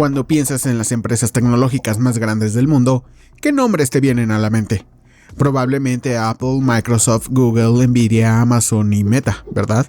Cuando piensas en las empresas tecnológicas más grandes del mundo, ¿qué nombres te vienen a la mente? Probablemente Apple, Microsoft, Google, Nvidia, Amazon y Meta, ¿verdad?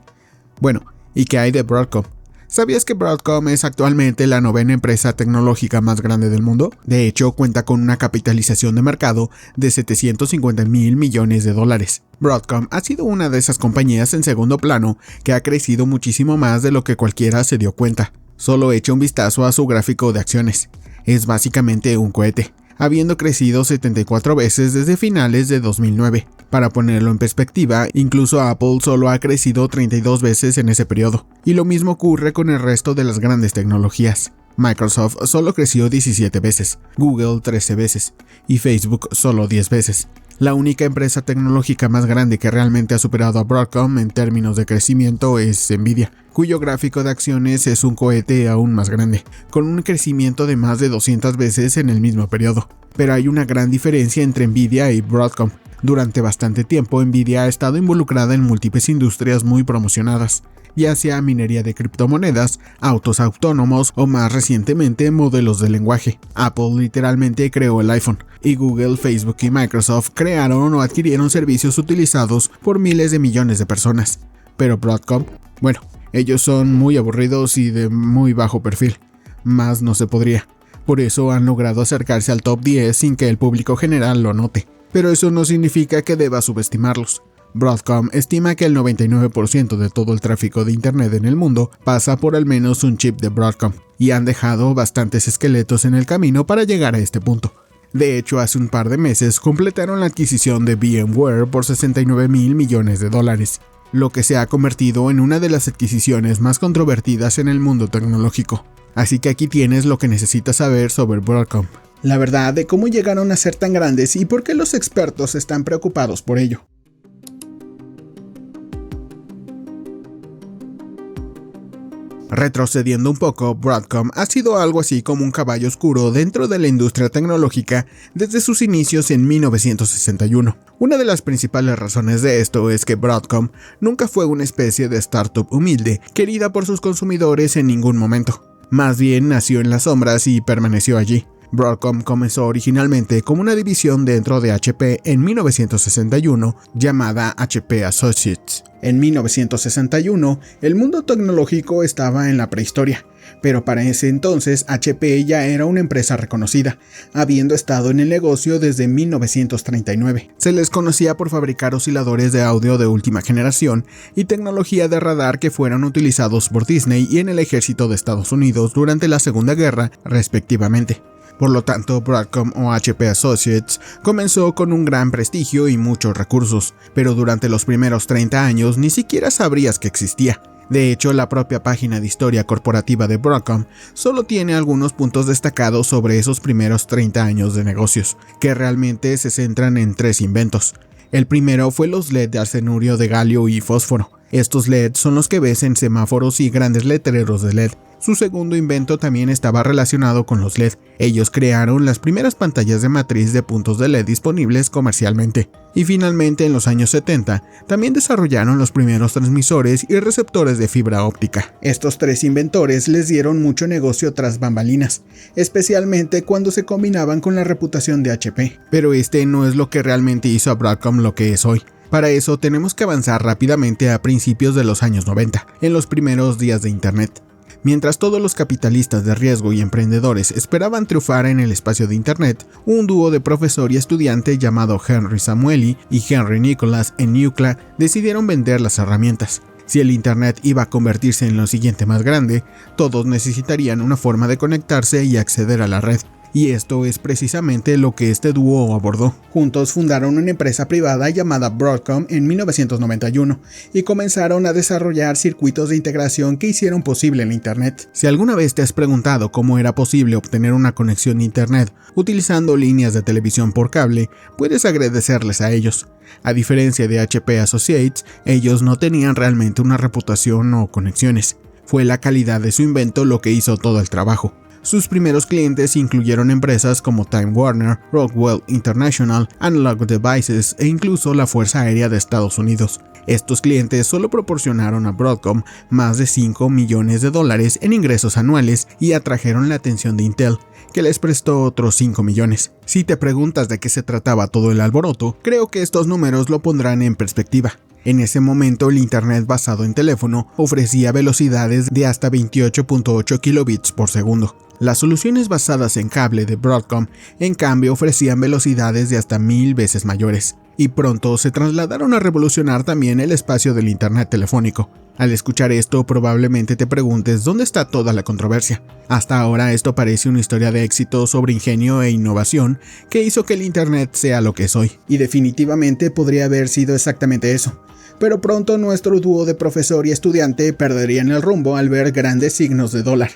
Bueno, ¿y qué hay de Broadcom? ¿Sabías que Broadcom es actualmente la 9ª empresa tecnológica más grande del mundo? De hecho, cuenta con una capitalización de mercado de 750,000 millones de dólares. Broadcom ha sido una de esas compañías en segundo plano que ha crecido muchísimo más de lo que cualquiera se dio cuenta. Solo echa un vistazo a su gráfico de acciones. Es básicamente un cohete, habiendo crecido 74 veces desde finales de 2009. Para ponerlo en perspectiva, incluso Apple solo ha crecido 32 veces en ese periodo. Y lo mismo ocurre con el resto de las grandes tecnologías. Microsoft solo creció 17 veces, Google 13 veces y Facebook solo 10 veces. La única empresa tecnológica más grande que realmente ha superado a Broadcom en términos de crecimiento es Nvidia, cuyo gráfico de acciones es un cohete aún más grande, con un crecimiento de más de 200 veces en el mismo periodo. Pero hay una gran diferencia entre Nvidia y Broadcom. Durante bastante tiempo, Nvidia ha estado involucrada en múltiples industrias muy promocionadas, ya sea minería de criptomonedas, autos autónomos o más recientemente modelos de lenguaje. Apple literalmente creó el iPhone, y Google, Facebook y Microsoft crearon o adquirieron servicios utilizados por miles de millones de personas. Pero Broadcom, bueno, ellos son muy aburridos y de muy bajo perfil, más no se podría. Por eso han logrado acercarse al top 10 sin que el público general lo note. Pero eso no significa que deba subestimarlos. Broadcom estima que el 99% de todo el tráfico de Internet en el mundo pasa por al menos un chip de Broadcom, y han dejado bastantes esqueletos en el camino para llegar a este punto. De hecho, hace un par de meses completaron la adquisición de VMware por 69,000 millones de dólares, lo que se ha convertido en una de las adquisiciones más controvertidas en el mundo tecnológico. Así que aquí tienes lo que necesitas saber sobre Broadcom. La verdad de cómo llegaron a ser tan grandes y por qué los expertos están preocupados por ello. Retrocediendo un poco, Broadcom ha sido algo así como un caballo oscuro dentro de la industria tecnológica desde sus inicios en 1961. Una de las principales razones de esto es que Broadcom nunca fue una especie de startup humilde, querida por sus consumidores en ningún momento. Más bien nació en las sombras y permaneció allí. Broadcom comenzó originalmente como una división dentro de HP en 1961 llamada HP Associates. En 1961, el mundo tecnológico estaba en la prehistoria, pero para ese entonces HP ya era una empresa reconocida, habiendo estado en el negocio desde 1939. Se les conocía por fabricar osciladores de audio de última generación y tecnología de radar que fueron utilizados por Disney y en el ejército de Estados Unidos durante la Segunda Guerra, respectivamente. Por lo tanto, Broadcom o HP Associates comenzó con un gran prestigio y muchos recursos, pero durante los primeros 30 años ni siquiera sabrías que existía. De hecho, la propia página de historia corporativa de Broadcom solo tiene algunos puntos destacados sobre esos primeros 30 años de negocios, que realmente se centran en 3 inventos. El primero fue los LED de arsenurio de galio y fósforo. Estos LED son los que ves en semáforos y grandes letreros de LED. Su segundo invento también estaba relacionado con los LED. Ellos crearon las primeras pantallas de matriz de puntos de LED disponibles comercialmente. Y finalmente, en los años 70, también desarrollaron los primeros transmisores y receptores de fibra óptica. Estos 3 inventores les dieron mucho negocio tras bambalinas, especialmente cuando se combinaban con la reputación de HP. Pero este no es lo que realmente hizo a Broadcom lo que es hoy. Para eso tenemos que avanzar rápidamente a principios de los años 90, en los primeros días de Internet. Mientras todos los capitalistas de riesgo y emprendedores esperaban triunfar en el espacio de Internet, un dúo de profesor y estudiante llamado Henry Samueli y Henry Nicholas en Nucla decidieron vender las herramientas. Si el Internet iba a convertirse en lo siguiente más grande, todos necesitarían una forma de conectarse y acceder a la red. Y esto es precisamente lo que este dúo abordó. Juntos fundaron una empresa privada llamada Broadcom en 1991 y comenzaron a desarrollar circuitos de integración que hicieron posible el Internet. Si alguna vez te has preguntado cómo era posible obtener una conexión a Internet utilizando líneas de televisión por cable, puedes agradecerles a ellos. A diferencia de HP Associates, ellos no tenían realmente una reputación o conexiones. Fue la calidad de su invento lo que hizo todo el trabajo. Sus primeros clientes incluyeron empresas como Time Warner, Rockwell International, Analog Devices e incluso la Fuerza Aérea de Estados Unidos. Estos clientes solo proporcionaron a Broadcom más de $5 millones en ingresos anuales y atrajeron la atención de Intel, que les prestó otros 5 millones. Si te preguntas de qué se trataba todo el alboroto, creo que estos números lo pondrán en perspectiva. En ese momento, el Internet basado en teléfono ofrecía velocidades de hasta 28.8 kilobits por segundo. Las soluciones basadas en cable de Broadcom, en cambio, ofrecían velocidades de hasta 1000 veces mayores, y pronto se trasladaron a revolucionar también el espacio del Internet telefónico. Al escuchar esto, probablemente te preguntes dónde está toda la controversia. Hasta ahora esto parece una historia de éxito sobre ingenio e innovación que hizo que el Internet sea lo que es hoy. Y definitivamente podría haber sido exactamente eso. Pero pronto nuestro dúo de profesor y estudiante perderían el rumbo al ver grandes signos de dólar.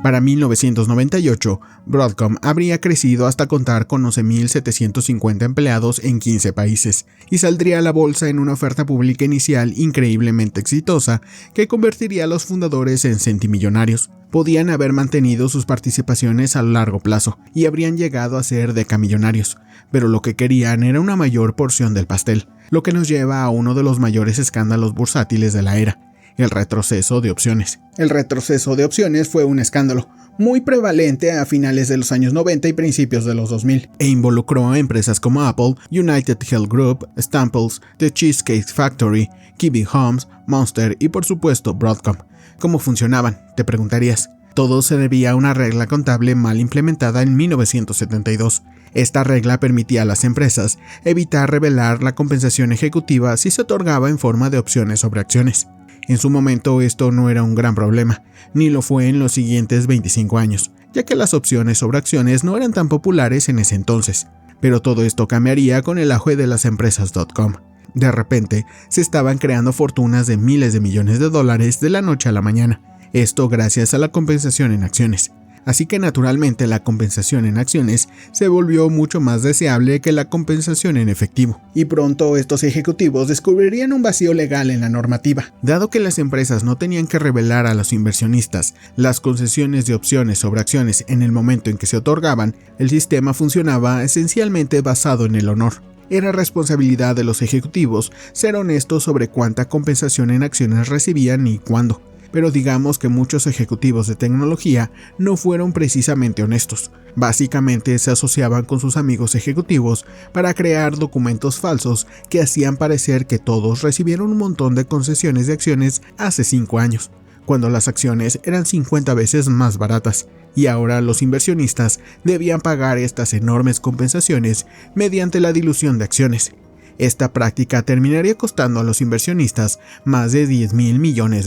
Para 1998, Broadcom habría crecido hasta contar con 11.750 empleados en 15 países y saldría a la bolsa en una oferta pública inicial increíblemente exitosa que convertiría a los fundadores en centimillonarios. Podían haber mantenido sus participaciones a largo plazo y habrían llegado a ser decamillonarios, pero lo que querían era una mayor porción del pastel, lo que nos lleva a uno de los mayores escándalos bursátiles de la era. El retroceso de opciones. El retroceso de opciones fue un escándalo muy prevalente a finales de los años 90 y principios de los 2000, e involucró a empresas como Apple, United Health Group, Staples, The Cheesecake Factory, Kiwi Homes, Monster y por supuesto Broadcom. ¿Cómo funcionaban?, te preguntarías. Todo se debía a una regla contable mal implementada en 1972. Esta regla permitía a las empresas evitar revelar la compensación ejecutiva si se otorgaba en forma de opciones sobre acciones. En su momento esto no era un gran problema, ni lo fue en los siguientes 25 años, ya que las opciones sobre acciones no eran tan populares en ese entonces. Pero todo esto cambiaría con el auge de las empresas .com. De repente, se estaban creando fortunas de miles de millones de dólares de la noche a la mañana, esto gracias a la compensación en acciones. Así que naturalmente la compensación en acciones se volvió mucho más deseable que la compensación en efectivo. Y pronto estos ejecutivos descubrirían un vacío legal en la normativa. Dado que las empresas no tenían que revelar a los inversionistas las concesiones de opciones sobre acciones en el momento en que se otorgaban, el sistema funcionaba esencialmente basado en el honor. Era responsabilidad de los ejecutivos ser honestos sobre cuánta compensación en acciones recibían y cuándo. Pero digamos que muchos ejecutivos de tecnología no fueron precisamente honestos. Básicamente se asociaban con sus amigos ejecutivos para crear documentos falsos que hacían parecer que todos recibieron un montón de concesiones de acciones hace 5 años, cuando las acciones eran 50 veces más baratas, y ahora los inversionistas debían pagar estas enormes compensaciones mediante la dilución de acciones. Esta práctica terminaría costando a los inversionistas más de $10.000 millones,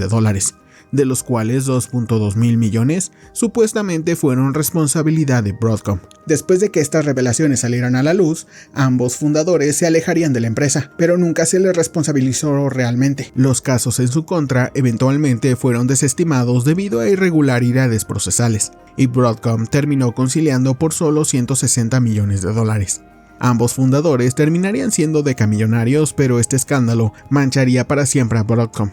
de los cuales 2.2 mil millones supuestamente fueron responsabilidad de Broadcom. Después de que estas revelaciones salieran a la luz, ambos fundadores se alejarían de la empresa, pero nunca se les responsabilizó realmente. Los casos en su contra eventualmente fueron desestimados debido a irregularidades procesales, y Broadcom terminó conciliando por solo $160 millones. Ambos fundadores terminarían siendo decamillonarios, pero este escándalo mancharía para siempre a Broadcom,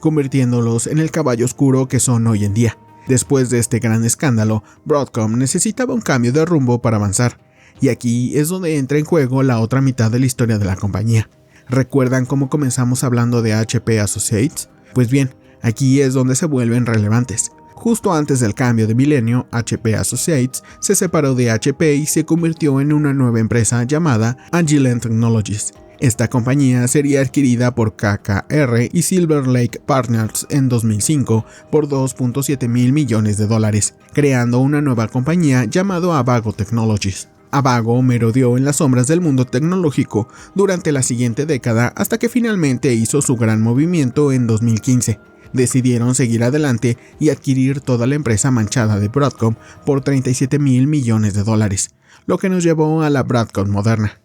convirtiéndolos en el caballo oscuro que son hoy en día. Después de este gran escándalo, Broadcom necesitaba un cambio de rumbo para avanzar, y aquí es donde entra en juego la otra mitad de la historia de la compañía. ¿Recuerdan cómo comenzamos hablando de HP Associates? Pues bien, aquí es donde se vuelven relevantes. Justo antes del cambio de milenio, HP Associates se separó de HP y se convirtió en una nueva empresa llamada Agilent Technologies. Esta compañía sería adquirida por KKR y Silver Lake Partners en 2005 por $2.7 mil millones, creando una nueva compañía llamada Avago Technologies. Avago merodeó en las sombras del mundo tecnológico durante la siguiente década hasta que finalmente hizo su gran movimiento en 2015. Decidieron seguir adelante y adquirir toda la empresa manchada de Broadcom por $37 mil millones, lo que nos llevó a la Broadcom moderna.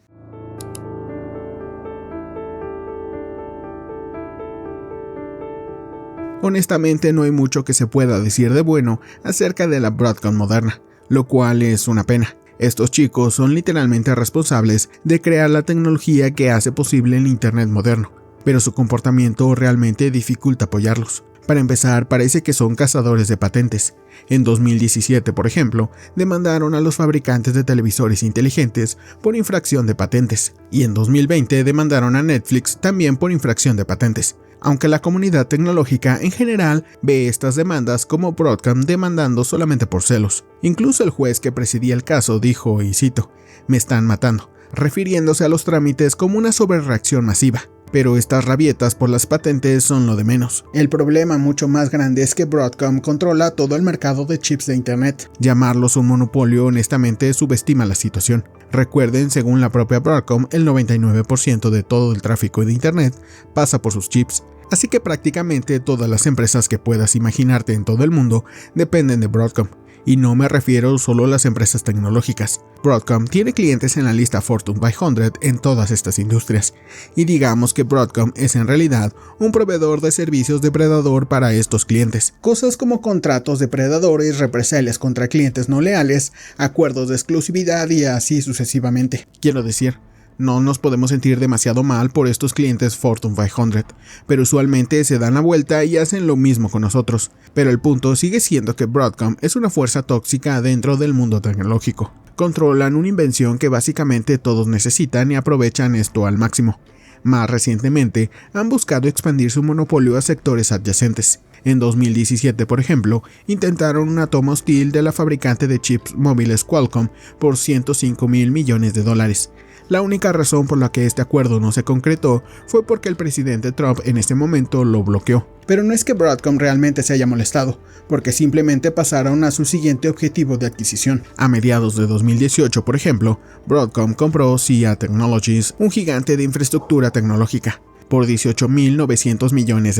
Honestamente no hay mucho que se pueda decir de bueno acerca de la Broadcom moderna, lo cual es una pena. Estos chicos son literalmente responsables de crear la tecnología que hace posible el Internet moderno. pero su comportamiento realmente dificulta apoyarlos. Para empezar, parece que son cazadores de patentes. En 2017, por ejemplo, demandaron a los fabricantes de televisores inteligentes por infracción de patentes, y en 2020 demandaron a Netflix también por infracción de patentes. Aunque la comunidad tecnológica en general ve estas demandas como Broadcom demandando solamente por celos. Incluso el juez que presidía el caso dijo, y cito, "Me están matando", refiriéndose a los trámites como una sobrereacción masiva. Pero estas rabietas por las patentes son lo de menos. El problema mucho más grande es que Broadcom controla todo el mercado de chips de Internet. Llamarlos un monopolio honestamente subestima la situación. Recuerden, según la propia Broadcom, el 99% de todo el tráfico de Internet pasa por sus chips. Así que prácticamente todas las empresas que puedas imaginarte en todo el mundo dependen de Broadcom. Y no me refiero solo a las empresas tecnológicas. Broadcom tiene clientes en la lista Fortune 500 en todas estas industrias. Y digamos que Broadcom es en realidad un proveedor de servicios depredador para estos clientes. Cosas como contratos depredadores, represalias contra clientes no leales, acuerdos de exclusividad y así sucesivamente. Quiero decir, no nos podemos sentir demasiado mal por estos clientes Fortune 500, pero usualmente se dan la vuelta y hacen lo mismo con nosotros. Pero el punto sigue siendo que Broadcom es una fuerza tóxica dentro del mundo tecnológico. Controlan una invención que básicamente todos necesitan y aprovechan esto al máximo. Más recientemente, han buscado expandir su monopolio a sectores adyacentes. En 2017, por ejemplo, intentaron una toma hostil de la fabricante de chips móviles Qualcomm por $105 millones. La única razón por la que este acuerdo no se concretó fue porque el presidente Trump en ese momento lo bloqueó. Pero no es que Broadcom realmente se haya molestado, porque simplemente pasaron a su siguiente objetivo de adquisición. A mediados de 2018, por ejemplo, Broadcom compró SIA Technologies, un gigante de infraestructura tecnológica, por $18.900 millones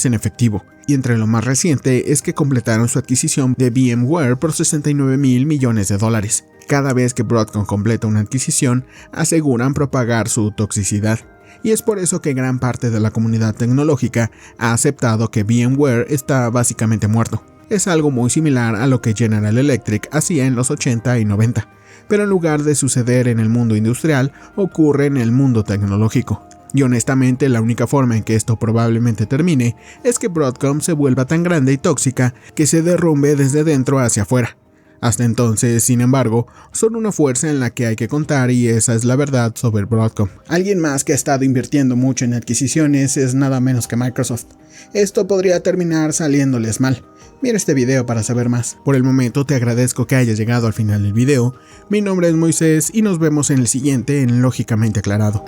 en efectivo, y entre lo más reciente es que completaron su adquisición de VMware por $69.000 millones. Cada vez que Broadcom completa una adquisición, aseguran propagar su toxicidad, y es por eso que gran parte de la comunidad tecnológica ha aceptado que VMware está básicamente muerto. Es algo muy similar a lo que General Electric hacía en los 80 y 90, pero en lugar de suceder en el mundo industrial, ocurre en el mundo tecnológico. Y honestamente, la única forma en que esto probablemente termine es que Broadcom se vuelva tan grande y tóxica que se derrumbe desde dentro hacia afuera. Hasta entonces, sin embargo, son una fuerza en la que hay que contar y esa es la verdad sobre Broadcom. Alguien más que ha estado invirtiendo mucho en adquisiciones es nada menos que Microsoft. Esto podría terminar saliéndoles mal. Mira este video para saber más. Por el momento te agradezco que hayas llegado al final del video. Mi nombre es Moisés y nos vemos en el siguiente en Lógicamente Aclarado.